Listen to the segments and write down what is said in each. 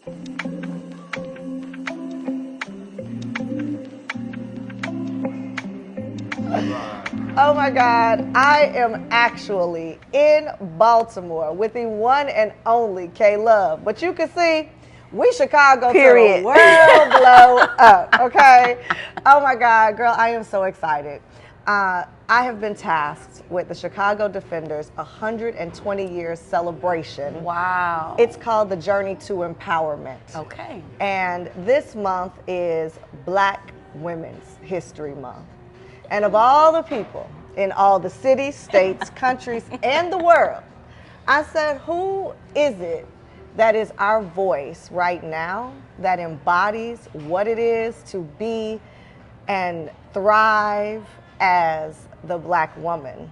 Oh my God, I am actually in Baltimore with the one and only K Love. But you can see, we Chicago Period. To the world blow up, okay? Oh my God, girl, I am so excited. I have been tasked with the Chicago Defenders 120 years celebration. Wow. It's called the Journey to Empowerment. Okay. And this month is Black Women's History Month. And of all the people in all the cities, states, countries, and the world, I said, who is it that is our voice right now that embodies what it is to be and thrive as the Black woman?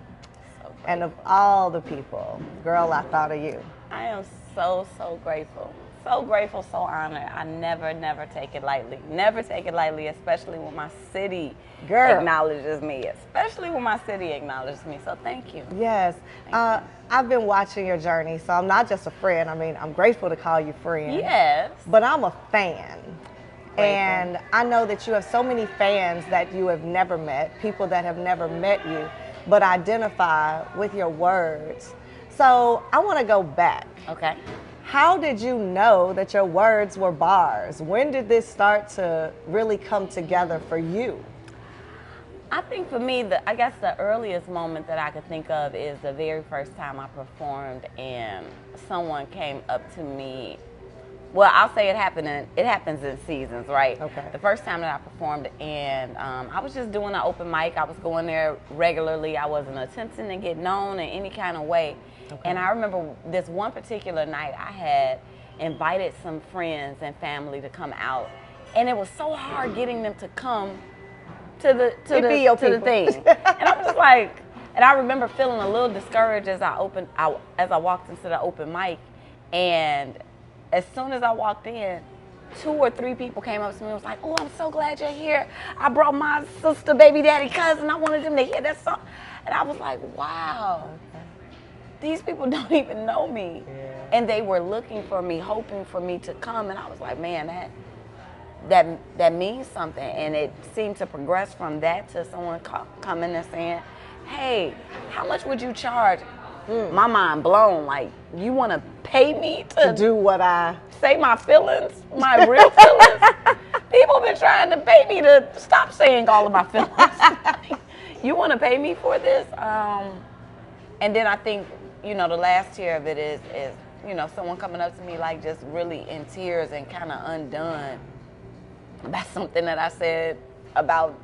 And of all the people, girl, I thought of you. I am so grateful. So grateful, so honored. I never take it lightly. Never take it lightly, especially when my city acknowledges me. Especially when my city acknowledges me. So thank you. Yes. I've been watching your journey, so I'm not just a friend. I mean, I'm grateful to call you friend. Yes. But I'm a fan. Grateful. And I know that you have so many fans that you have never met, people that have never met you, but identify with your words. So I want to go back. Okay. How did you know that your words were bars? When did this start to really come together for you? I think for me, I guess the earliest moment that I could think of is the very first time I performed and someone came up to me. Well, I'll say it happens in seasons, right? Okay. The first time that I performed and I was just doing an open mic. I was going there regularly. I wasn't attempting to get known in any kind of way. Okay. And I remember this one particular night I had invited some friends and family to come out. And it was so hard getting them to come to the thing. And I was just like, and I remember feeling a little discouraged as I walked into the open mic. And as soon as I walked in, 2 or 3 people came up to me and was like, oh, I'm so glad you're here. I brought my sister, baby daddy, cousin. I wanted them to hear that song. And I was like, wow. These people don't even know me. Yeah. And they were looking for me, hoping for me to come. And I was like, man, that means something. And it seemed to progress from that to someone coming and saying, hey, how much would you charge? My mind blown. Like, you want to pay me to do what I say my feelings, my real feelings? People have been trying to pay me to stop saying all of my feelings. You want to pay me for this? And then I think, the last tier of it is someone coming up to me like just really in tears and kind of undone about something that I said about,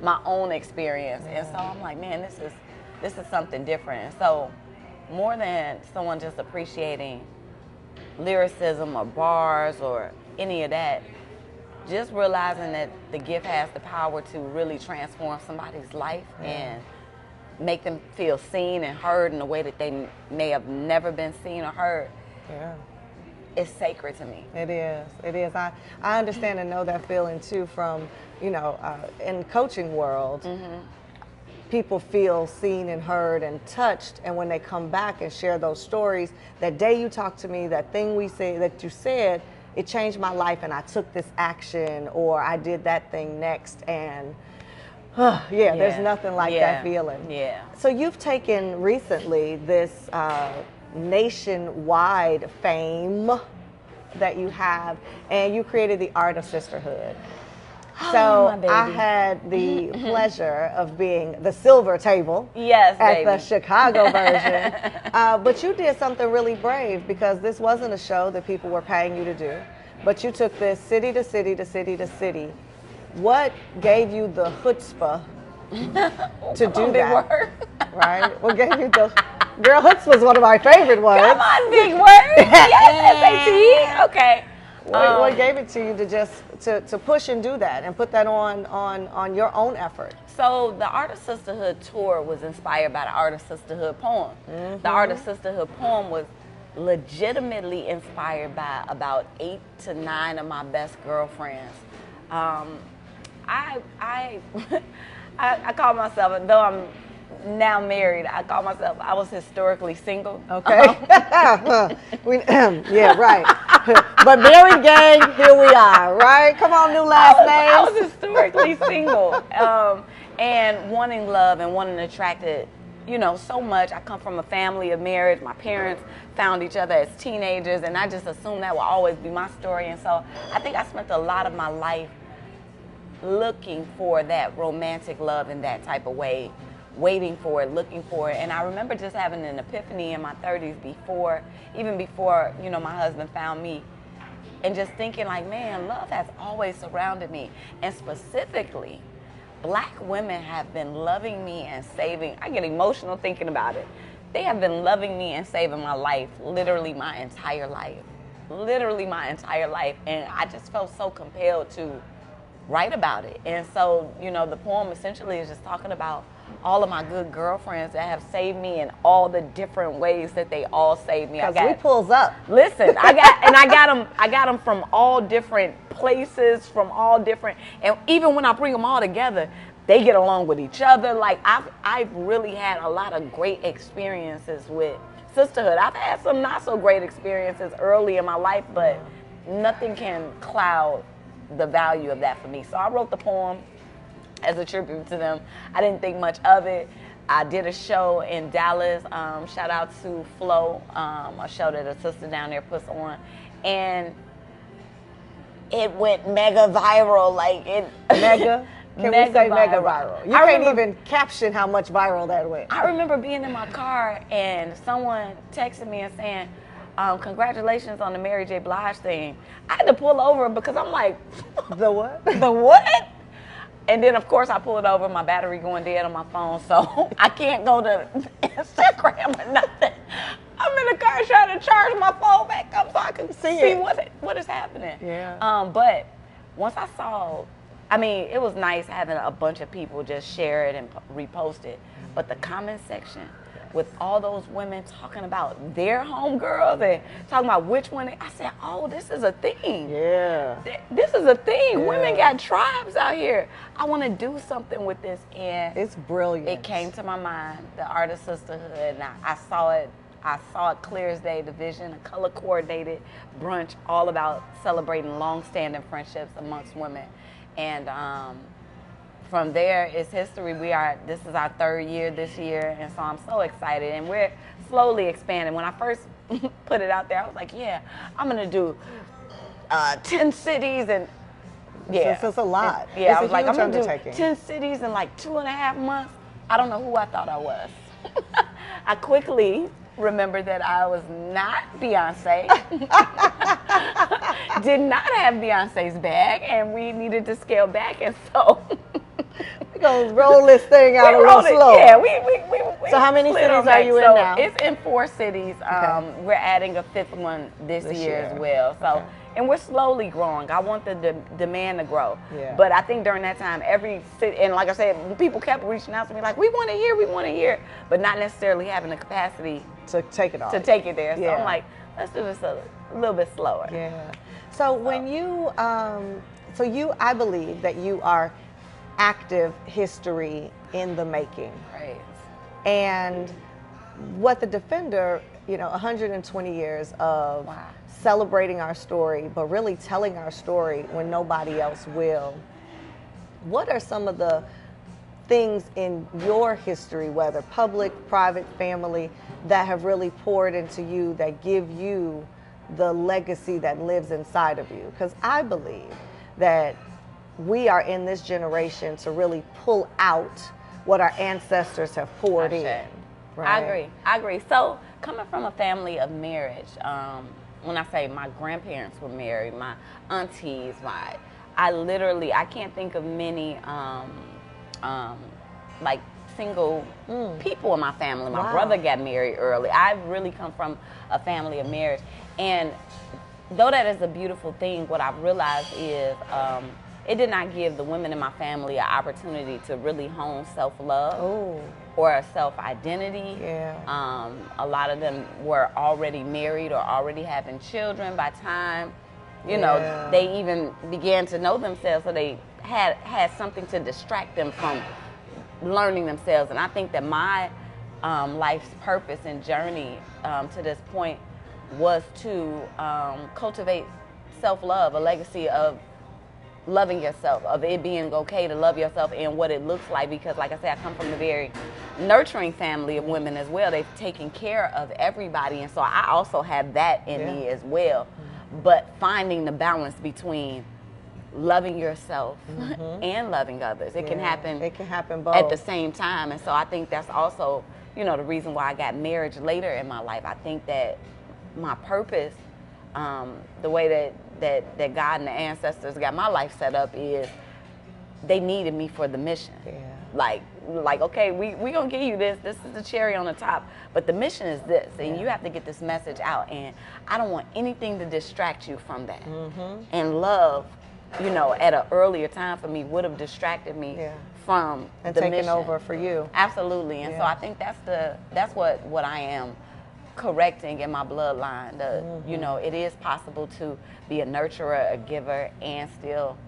my own experience. And so I'm like, man, this is something different. And so more than someone just appreciating lyricism or bars or any of that, just realizing that the gift has the power to really transform somebody's life and make them feel seen and heard in a way that they may have never been seen or heard. Yeah. It's sacred to me. It is. It is. I understand and know that feeling too from, in coaching world, people feel seen and heard and touched. And when they come back and share those stories, that day you talked to me, that thing that you said, it changed my life and I took this action or I did that thing next. And there's nothing like that feeling. Yeah. So you've taken recently this nationwide fame that you have, and you created the Art of Sisterhood. So I had the pleasure of being the silver table at the Chicago version. But you did something really brave because this wasn't a show that people were paying you to do, but you took this city to city to city to city. What gave you the chutzpah to do that? Word. Right? What gave you the... Girl, chutzpah is one of my favorite words. Come on, big word. Yes, SAT. Okay. What gave it to you to just to push and do that and put that on your own effort? So the Art of Sisterhood tour was inspired by the Art of Sisterhood poem. The Art of Sisterhood poem was legitimately inspired by about 8 to 9 of my best girlfriends. I call myself, though I'm now married. I call myself, I was historically single. Okay. Yeah, right. But married gang, here we are, right? Come on, new last names. I was historically single, and wanting love and wanting to attract it, you know, so much. I come from a family of marriage. My parents found each other as teenagers, and I just assumed that will always be my story. And so I think I spent a lot of my life looking for that romantic love in that type of way, waiting for it, looking for it. And I remember just having an epiphany in my 30s even before, you know, my husband found me, and just thinking like, man, love has always surrounded me. And specifically, Black women have been loving me and saving. I get emotional thinking about it. They have been loving me and saving my life, literally my entire life. Literally my entire life. And I just felt so compelled to write about it. And so, you know, the poem essentially is just talking about all of my good girlfriends that have saved me in all the different ways that they all saved me. Because we pulls up. Listen, I got them from all different places, from all different, and even when I bring them all together, they get along with each other. Like I've really had a lot of great experiences with sisterhood. I've had some not so great experiences early in my life, but nothing can cloud the value of that for me. So I wrote the poem as a tribute to them. I didn't think much of it. I did a show in Dallas. Shout out to Flo, a show that a sister down there puts on, and it went mega viral. Like it mega. Can we say mega viral? You can't even caption how much viral that went. I remember being in my car and someone texted me and saying, congratulations on the Mary J. Blige thing. I had to pull over because I'm like, the what? The what? And then, of course, I pulled over, my battery going dead on my phone, so I can't go to Instagram or nothing. I'm in the car trying to charge my phone back up so I can see what is happening. Yeah. But once I saw, I mean, it was nice having a bunch of people just share it and repost it. But the comment section with all those women talking about their homegirls and talking about which one, I said, oh, this is a thing. Yeah. This is a thing. Yeah. Women got tribes out here. I want to do something with this. And it's brilliant. It came to my mind, the art of sisterhood, and I saw it clear as day, the vision, a color coordinated brunch all about celebrating long-standing friendships amongst women. And from there, it's history. This is our 3rd year this year, and so I'm so excited. And we're slowly expanding. When I first put it out there, I was like, yeah, I'm going to do 10 cities and yeah. So it's a lot. And, yeah, it's I was like, I'm going to do 10 cities in like 2.5 months. I don't know who I thought I was. I quickly remembered that I was not Beyonce. Did not have Beyonce's bag, and we needed to scale back, and so we're going to roll this thing out a little slow. Yeah, we so how many cities are you in now? It's in 4 cities. Okay. We're adding a 5th one this year as well. So, and we're slowly growing. I want the demand to grow. Yeah. But I think during that time, every city, and like I said, people kept reaching out to me like, we want to hear, but not necessarily having the capacity to take it off. To take it there. So Yeah. I'm like, let's do this a little bit slower. Yeah. So when you, I believe that you are active history in the making. Right. And what the Defender, 120 years of celebrating our story, but really telling our story when nobody else will. What are some of the things in your history, whether public, private, family, that have really poured into you, that give you the legacy that lives inside of you? Because I believe that we are in this generation to really pull out what our aunestors have poured in. Right? I agree. So coming from a family of marriage, when I say my grandparents were married, my aunties, I can't think of many like single people in my family. My brother got married early. I really come from a family of marriage. And though that is a beautiful thing, what I've realized is it did not give the women in my family an opportunity to really hone self-love or a self-identity. Yeah. A lot of them were already married or already having children by time, you know, they even began to know themselves, so they had something to distract them from learning themselves. And I think that my life's purpose and journey to this point was to cultivate self-love, a legacy of loving yourself, of it being okay to love yourself and what it looks like. Because like I said, I come from a very nurturing family of women as well. They've taken care of everybody, and so I also have that in me as well. But finding the balance between loving yourself and loving others, it can happen. It can happen both at the same time. And so I think that's also, you know, the reason why I got marriage later in my life. I think that my purpose, the way that God and the ancestors got my life set up, is they needed me for the mission. Like okay, we gonna give you this. This is the cherry on the top, but the mission is this, and you have to get this message out. And I don't want anything to distract you from that. And love, you know, at an earlier time for me would have distracted me from and the taking mission. over for you. Absolutely. And so I think that's what I am correcting in my bloodline. You know, it is possible to be a nurturer, a giver, and still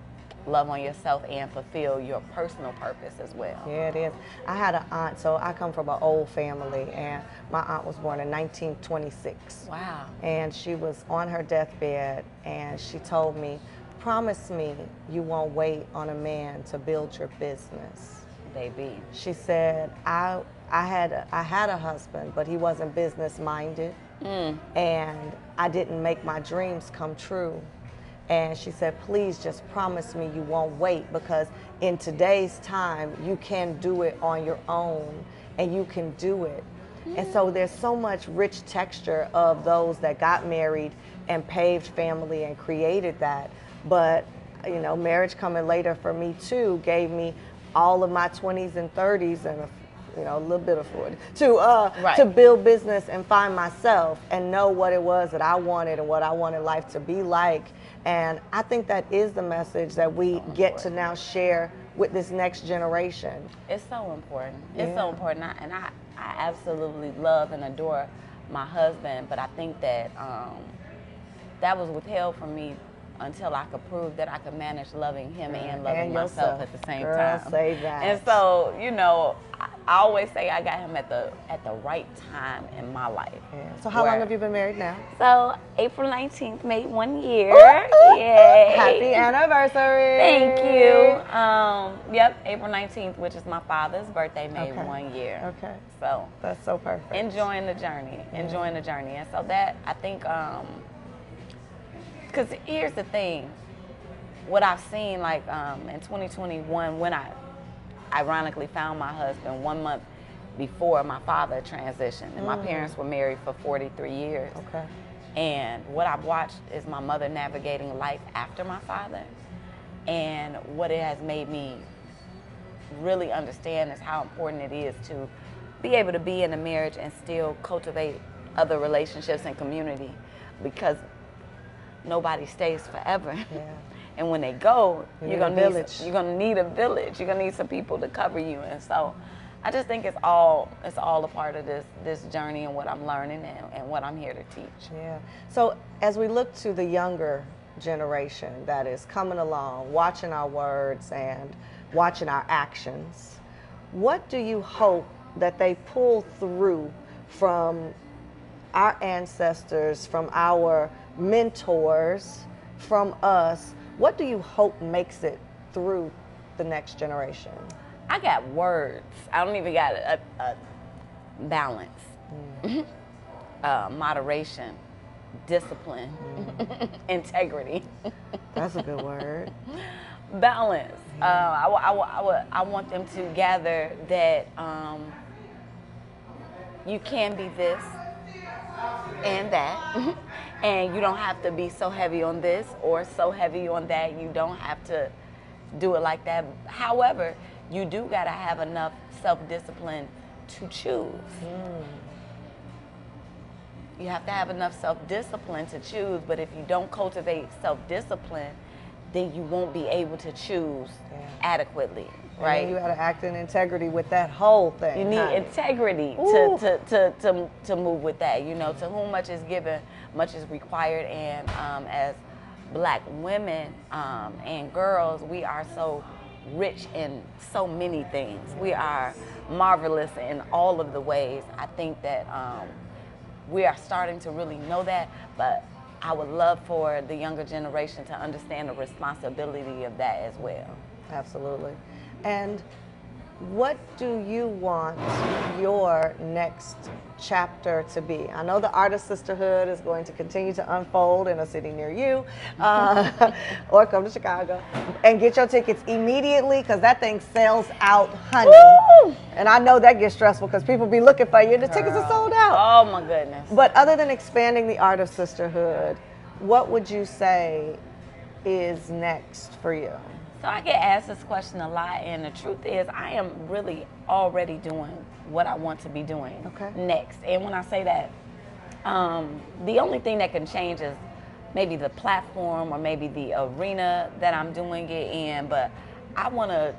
love on yourself and fulfill your personal purpose as well. Yeah, it is. I had an aunt, so I come from an old family, and my aunt was born in 1926. Wow. And she was on her deathbed, and she told me, promise me you won't wait on a man to build your business. Baby. She said, I had a husband, but he wasn't business minded, and I didn't make my dreams come true. And she said, please just promise me you won't wait, because in today's time, you can do it on your own, and you can do it. And so there's so much rich texture of those that got married and paved family and created that. But, you know, marriage coming later for me too gave me all of my 20s and 30s and a little bit of 40 to build business and find myself and know what it was that I wanted and what I wanted life to be like. And I think that is the message that we get to now share with this next generation. It's so important. It's so important. I absolutely love and adore my husband, but I think that that was withheld from me until I could prove that I could manage loving him and loving myself at the same time. Say that. And so, you know, I always say I got him at the right time in my life. Yeah. So how long have you been married now? So April 19th made 1 year. Yay. Happy anniversary. Thank you. Yep, April 19th, which is my father's birthday, made 1 year. Okay. So that's so perfect. Enjoying the journey. Enjoying the journey. And so that, I think, because here's the thing, what I've seen, like in 2021, when I ironically found my husband 1 month before my father transitioned, and my parents were married for 43 years. Okay. And what I've watched is my mother navigating life after my father, and what it has made me really understand is how important it is to be able to be in a marriage and still cultivate other relationships and community, because nobody stays forever. Yeah. And when they go, you're gonna need a village. You're gonna need some people to cover you. And so I just think it's all a part of this journey and what I'm learning and what I'm here to teach. Yeah. So as we look to the younger generation that is coming along, watching our words and watching our actions, what do you hope that they pull through from our ancestors, from our mentors, from us? What do you hope makes it through the next generation? I got words. I don't even got a balance, moderation, discipline, integrity. That's a good word. Balance. I want them to gather that you can be this and that, and you don't have to be so heavy on this or so heavy on that. You don't have to do it like that. However, you do got to have enough self-discipline to choose. You have to have enough self-discipline to choose, but if you don't cultivate self-discipline, then you won't be able to choose adequately, right? And you got to act in integrity with that whole thing. You need integrity to move with that. You know, to whom much is given, much is required. And as Black women and girls, we are so rich in so many things. We are marvelous in all of the ways. I think that we are starting to really know that, but I would love for the younger generation to understand the responsibility of that as well. Absolutely. And what do you want your next chapter to be? I know the Artist Sisterhood is going to continue to unfold in a city near you, or come to Chicago and get your tickets immediately, because that thing sells out, honey. Woo! And I know that gets stressful because people be looking for you and the tickets are sold out. Oh my goodness. But other than expanding the Artist Sisterhood, what would you say is next for you? So I get asked this question a lot, and the truth is I am really already doing what I want to be doing next. And when I say that, the only thing that can change is maybe the platform or maybe the arena that I'm doing it in, but I wanna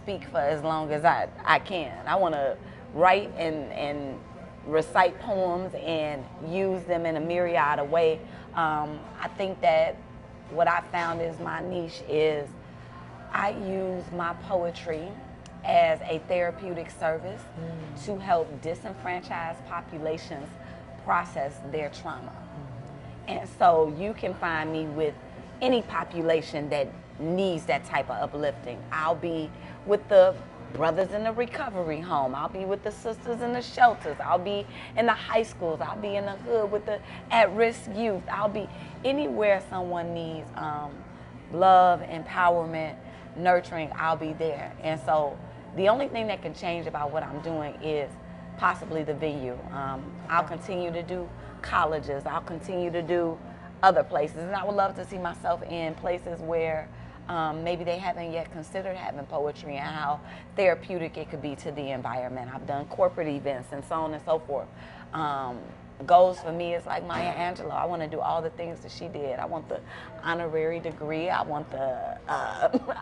speak for as long as I can. I wanna write and recite poems and use them in a myriad of ways. I think that what I found is my niche is I use my poetry as a therapeutic service to help disenfranchised populations process their trauma. And so you can find me with any population that needs that type of uplifting. I'll be with the brothers in the recovery home. I'll be with the sisters in the shelters. I'll be in the high schools. I'll be in the hood with the at-risk youth. I'll be anywhere someone needs love, empowerment, nurturing. I'll be there. And so the only thing that can change about what I'm doing is possibly the venue. I'll continue to do colleges. I'll continue to do other places. And I would love to see myself in places where maybe they haven't yet considered having poetry and how therapeutic it could be to the environment. I've done corporate events and so on and so forth. Goals for me is like Maya Angelou. I want to do all the things that she did. I want the honorary degree. I want the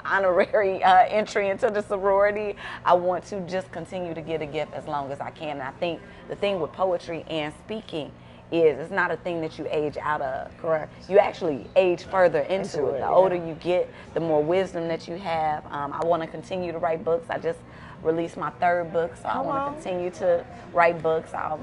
honorary entry into the sorority. I want to just continue to get a gift as long as I can. And I think the thing with poetry and speaking is it's not a thing that you age out of. Correct. You actually age further into it. The older you get, the more wisdom that you have. I want to continue to write books. I just released my 3rd book, so I want to continue to write books. I'll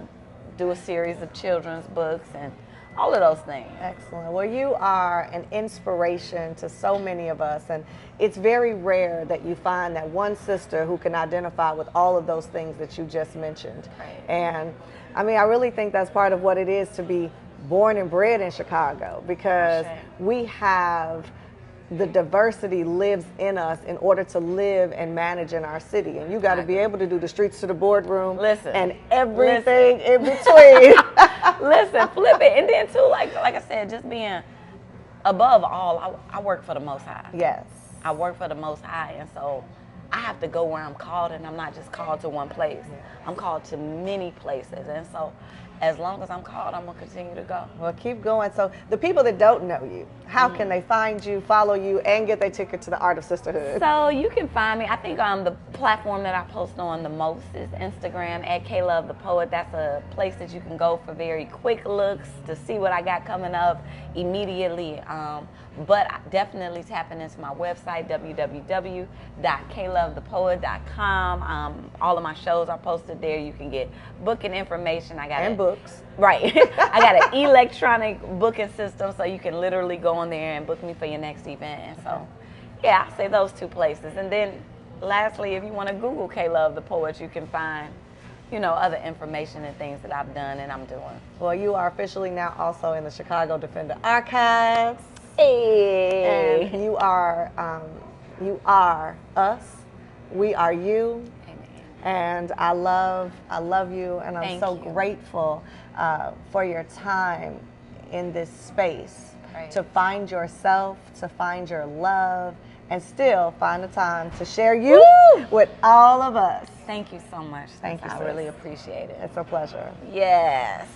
do a series of children's books and all of those things. Excellent. Well, you are an inspiration to so many of us, and it's very rare that you find that one sister who can identify with all of those things that you just mentioned. Right. And I mean, I really think that's part of what it is to be born and bred in Chicago, because we have the diversity lives in us in order to live and manage in our city. And you got to be able to do the streets to the boardroom and everything in between. Listen, flip it. And then too, like I said, just being above all, I work for the Most High. Yes. I work for the Most High, and so I have to go where I'm called, and I'm not just called to one place. I'm called to many places, and so as long as I'm called, I'm going to continue to go. Well, keep going. So the people that don't know you, how can they find you, follow you, and get their ticket to the Art of Sisterhood? So you can find me, I think the platform that I post on the most is Instagram at K-Love the Poet. That's a place that you can go for very quick looks to see what I got coming up immediately. But definitely tapping into my website, www.klovethepoet.com. All of my shows are posted there. You can get booking information. I got books. Right. I got an electronic booking system, so you can literally go on there and book me for your next event. And so, yeah, I say those 2 places. And then, lastly, if you want to Google K-Love the Poet, you can find, other information and things that I've done and I'm doing. Well, you are officially now also in the Chicago Defender Archives. Hey. And you are us. We are you. And I love you, and I'm so grateful for your time in this space to find yourself, to find your love, and still find the time to share you with all of us. Thank you so much. Thank you. I really appreciate it. It's a pleasure. Yes.